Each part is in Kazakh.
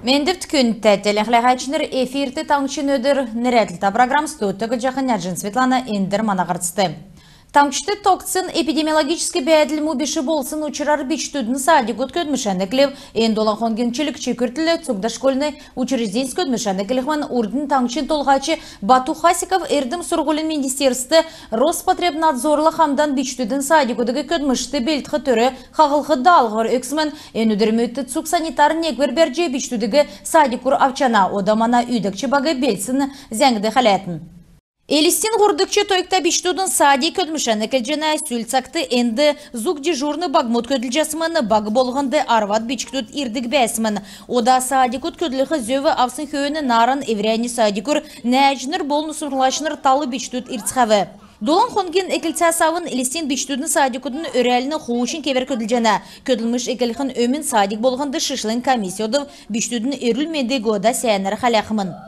Мендіп түкін тәттелі қачыныр эфирті таңшын өдір нәретілті программсты өттігі жақын әджін Светлана Эндер манағыртысты. Тамчты токцин эпидемиологический бәділ мұбеші болсын учырар бичтудын садик өткөдмішәндіклев, эндолан хонгенчілік чекүртілі цугда школьный учрежденск өдмішәндіклевмен урдын таңчын толғачы Бату Хасиков эрдім сұрғылын министерсті Роспотребнадзорлы хамдан бичтудын садик өдігі көдмішті белтқы түрі қағылқы далғыр өксімен өндірмөтті цуг санитар неквер бәрже бичтудігі садикур авчана одамана үйдікчі бағы белсін зәңгді қалатын. Элистин ғұрдықчы тойкта биштудын сади көдмішәні кәлжена сүлцақты әнді зуг дежурны багмут көділжасымын бағы болғынды арват бичктуд ирдік бәсімін. Ода сади көд көділіғі зөві авсын хөөні нарын евряни сади күр нәжінір болын сұрлашыныр талы биштуд ирцхавы. Долан хонген экілца савын Элистин биштудын сади көдін өрәліні хуушын кевер көділжена. Көділміш экіліғін өмін садик болғынды шышлын комиссиодов биштудын өрілмеді года сәйінір қаляқымын.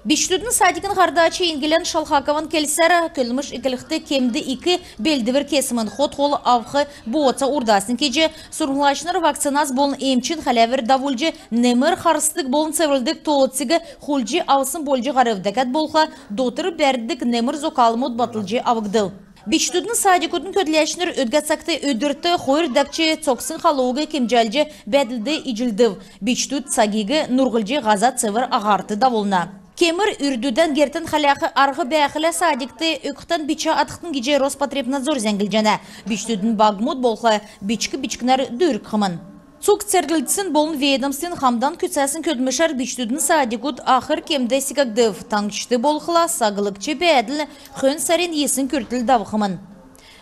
Биштудын садикын ғардачы енгелен Шалхакован келсәрі көлміш ikіліқті кемді 2 белдівір кесімін ход қолы авқы бұотса ұрдасын кеже сұрғылашыныр вакциназ болын емчин қалавір давульжы немір қарыстық болын сәвілдік тоғытсігі құлжы аусын болжы ғарывдәкәт болға дотыр бәрдік немір зоқалымыд батылжы авығды. Биштудын садикудын көділәшінір өдгатсақты өдірті қойыр дәкче цоксын қалуығы кемжәлжі бәділді ижілдів. Биштуд сагигі нұрғылжы ғаза цевір ағарты давылна. Кемір үрдуден гертін қаляқы арғы бәқілі садикті өқтен бича атықтың геже Роспотребнадзор зәңгіл жәні. Биштудын багмуд болға бичкі-бичкінер дүрік қымын. Цук церділдісін болын ведомствен хамдан күтсәсін көдмішар биштудын садикуд ақыр кемді сикагдыв. Таңчышты болқыла сағылықчы бәділ қөн сәрен есін күртіл давықымын.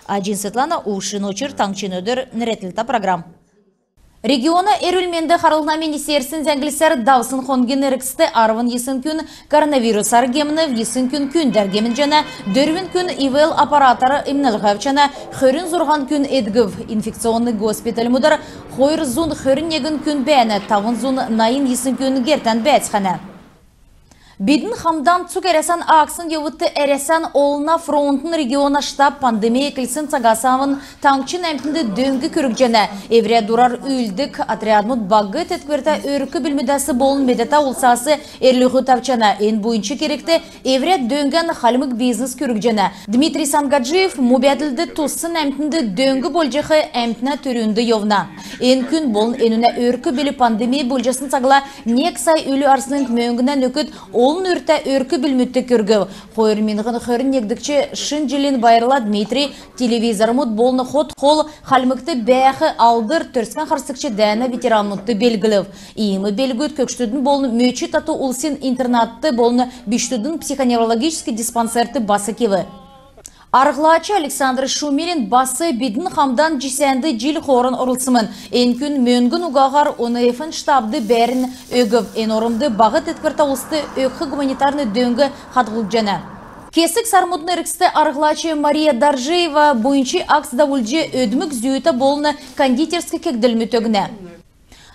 Аджин Светлана Ушин очыр таңчын өдір нәретілті программ. Региона әрілменді қарылна министерсін зәңгілісер даусын хонген әріксті арвын есін күн коронавирус аргеміні есін күн дәргемін жана дөрвін күн ИВЛ аппаратары имнілғавчана хөрін зұрған күн едгів инфекционный госпиталь мұдар хойр зун хөрін егін күн бәні тавын зун найын есін күн гертен бәтсхана. Бидін хамдан цук әрәсан ақсын евытты әрәсан олына фронтын региона штаб пандемия кілсін цагасавын таңчын әмтінді дөңгі көрік жәні. Евре дурар үйлдік отрядмыд бағы тәткверті өркі білмедасы болын медета олсасы әрліғі тапчана. Ен бойыншы керекті евре дөңген халмық бизнес көрік жәні. Дмитрий Сангаджиев мұбәділді тұсын әмтінді дөңгі болжықы әмтіна түрінді евна. Ен күн болын әніне өркі білі пандемия болжасын сағыла нек сай өлі арсының мөңгінен өкіт олын өрті өркі білмітті көргіу. Қойыр менғын қөрін егдікче шын жылын байырла Дмитрий телевизормыд болны ход қол қалмықты бәқі алдыр түрскен қарсықчы дәні ветеранмытты белгілів. Иімі белгіт көкштудің болны мөчі тату ұлсин интернатты болны биштудің психоневрологический диспансерті басы кеві. Арғлачы Александр Шумилин басы бидін хамдан жисәнді жил қорын ұрылсымын. Ен күн мөңгін ұғағар ОНФ-ін штабды бәрін өгіп, ен орымды бағыт еткірта ұлысты өқі гуманитарны дөңгі қадғыл жәні. Кесік сармудны әріксті арғлачы Мария Даржеева бойынчы ақсыда ұлжы өдімік зүйеті болыны кондитерскі кекділмі төгіне.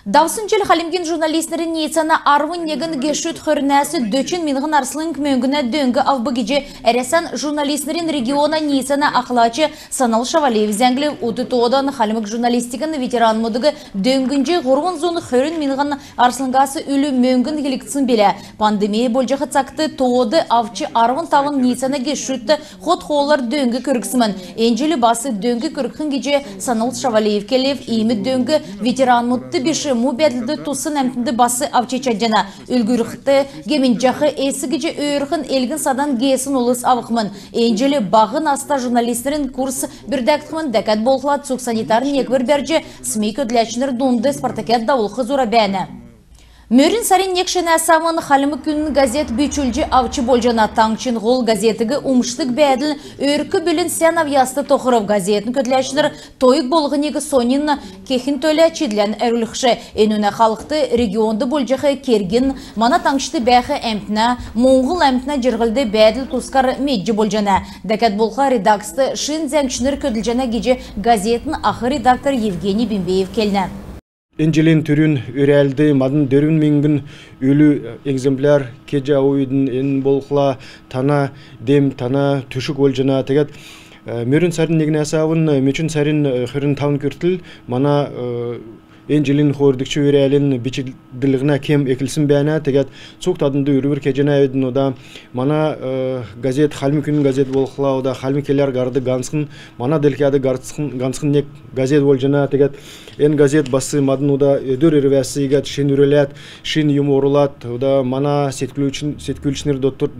Даусын жел қалемген журналистерін нейцана арвын негін гешут хөрнәсі дөчін минғын арсылын көмөнгіні дөңгі авбығыжы әресен журналистерін региона нейцана ақлачы Санал Шавалеев зәңгілі ұты тоғдан қалемік журналистикін ветеран мұдығы дөңгінже ғұрвын зоны хөрін минғын арсылыңғасы үлі мөнгін келіктсін белі. Пандемия болжақы цақты тоғды авчы арвын тавын нейцана гешутты ход қолар дөңгі көріксімін. Энжелі басы дөңгі көрікін геже Санал Шавалеев келев, иімі дөңгі ветеран мұдты беші мұбәділді тусын әмтінді басы авчечаджана. Үлгіріқті гемін жақы әсі кеже өйірқін елгін садан гейсін олыс авықмын. Энжелі бағын аста журналистерін курс бірдәктімін дәкәт болғыла цук санитарын екбір бәрже смей көділәчінір дұнды спартакет дауылқы зура бәні. Мөрін сарин некшен әсамын қалымы күнін газет бүйчүлжі авчы болжана таңчын ғол газетігі умштық бәділ өркі білін сән авясты тоқырып газетін көтіләшінір тойық болғынегі сонин кехін төлі чедлән әрілікші. Энуна халықты регионды болжақы керген мана таңшты бәқі әмтіна, мұңғыл әмтіна жырғылды бәділ тұскар меджі болжана. Дәкәт болға редаксты шын зәңшінір көтілжана геже газетін ақы редактор Евгений Бимбеев келіне. Энжелен түрін өрәлді мадын дөрін менгін өлі экземпляр кеже ойдың ен болқыла тана дем тана түшік өлжіна тегет мөрін сәрін негін әсауын мөчін сәрін хүрін таун көртіл мана ен жилин хордыкчы үрәлин бичилдилигина кем экилсин бәна тегет цук тадынды үрүбір кежена эвидин ода мана газет халми күн газет болхла ода халми келер гарды ганскын мана делкады ганскын нек газет болжана тегет ен газет басы мадын ода өдөр эрвәси гат шин үрелет шин юморулат ода мана сеткүлчнер доттор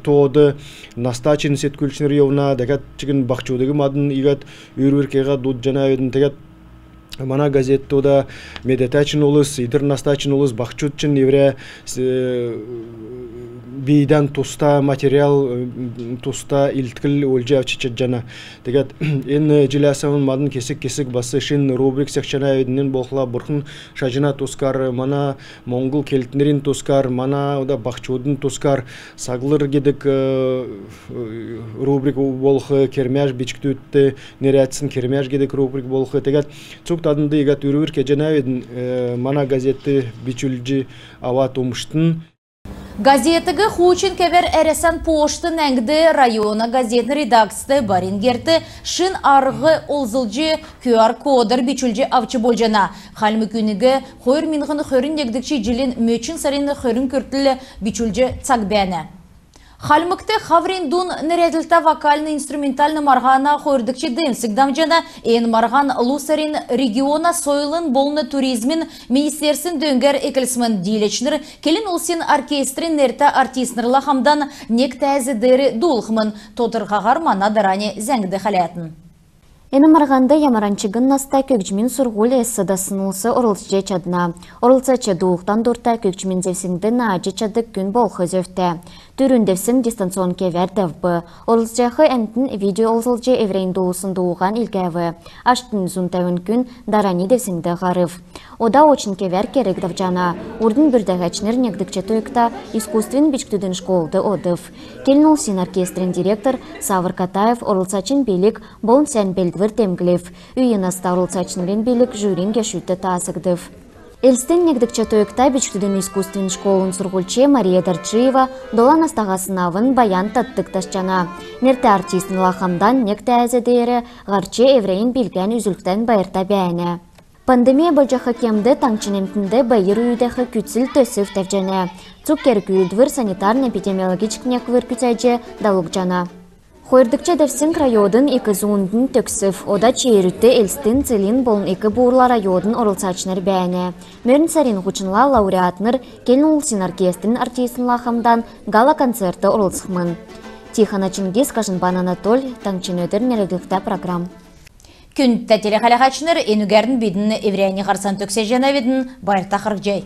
тоды настачин сеткүлчнер явна дегет чигин бакчудыгы мадын игат үрүр кега дуд жана эвидин тегет мана газет тода медетачин улус идир настачин улус бакчутчин евре бейдан туста материал туста илткил олжа чичжана тегет эн жиласамын мадын кесик басы шин рубрик секчана эдинен болхла бурхун шажына тускар мана монгол келтинерин тускар мана ода бакчудун тускар саглыр гедик рубрик болхы кермяж бичктүтте нерятсын кермяж гедик рубрик болхы тегет цук тадынды игат үрүр кежена эдин мана газеты бичүлжи ава тумуштун Газетыгы хучин кевер эресан почты нәңді района газетны редакцияты барингерті шын арғы олзылжы QR-кодыр бичүлжі авчы болжана. Халмы күнігі хойыр минғыны хөрін егдікші жилін мөчін сарыны хөрін көртілі бичүлжі цагбәні. Халмыкты хаврин дун нереділті вокально-инструментальны марғана хойырдыкчы дымсик дамжана ен марған лусарин региона сойлын болны туризмин министерсін дөңгер екілісмін дейлечнір келін олсен оркестрин нерті артистнырла хамдан нек тәзі дәрі дулхмын тотырғағар мана даране зәңді халятын. Эні марғанды ямаранчыгын наста көкжімін сұрғыл әссіда сынылсы орылчы чадна. Орылцачы дуықтан дұрта көкжімін зевсіңді наажы чадық күн болхы зөфті. Түріндевсін дистанцион кевер дәвбі. Орылчақы әнтін видео олзылжы еврейн долусын дуыған илгәві. Аштын зұн тәуін күн дарани девсіңді ғарыв. Ода очень кевер керек давжана. Урдын бүрдәғачнер негдікчі тойықта искусствен бичктүдін школды одыв. Келін олсин оркестрин директор Савыр Катаев орылцачын белік болын сән белдвір темгілев. Үйінаста орылцачнырен белік жюринге шүтті тасығдыв. Элстен негдікчі тойықта бичктүдін искусствен школын сұрғылче Мария Дарчиева долан астағасынавын баян таттық ташчана. Нерті артистын лахамдан некті әзедері ғарче еврейін білген үзіліктен байырта бәйіне. Пандемия болжақы кемді таңчынемтінді байыр үйдәқі күтсіл төсіп тәвжәне. Цукер күйілдвір санитарно-эпидемиологичк неквір күтәжі далук жана. Хойырдыкча дәвсін райодын екі зуындын төксіп, ода чейрүтті элстін цилин болын екі буырла райодын орылсачныр бәйіне. Мөрін сарин ғучынла лауреатныр келін улсын оркестрин артистын лахамдан гала концерты орылсықмын. Тихана Чингис, Кажынбан Анатоль, таңчын өдір нерегілікті программ. Күн тәтелі қалағачныр, енугәрін бедін еврейні қарсан төксе жана бедін байырта қырық жай.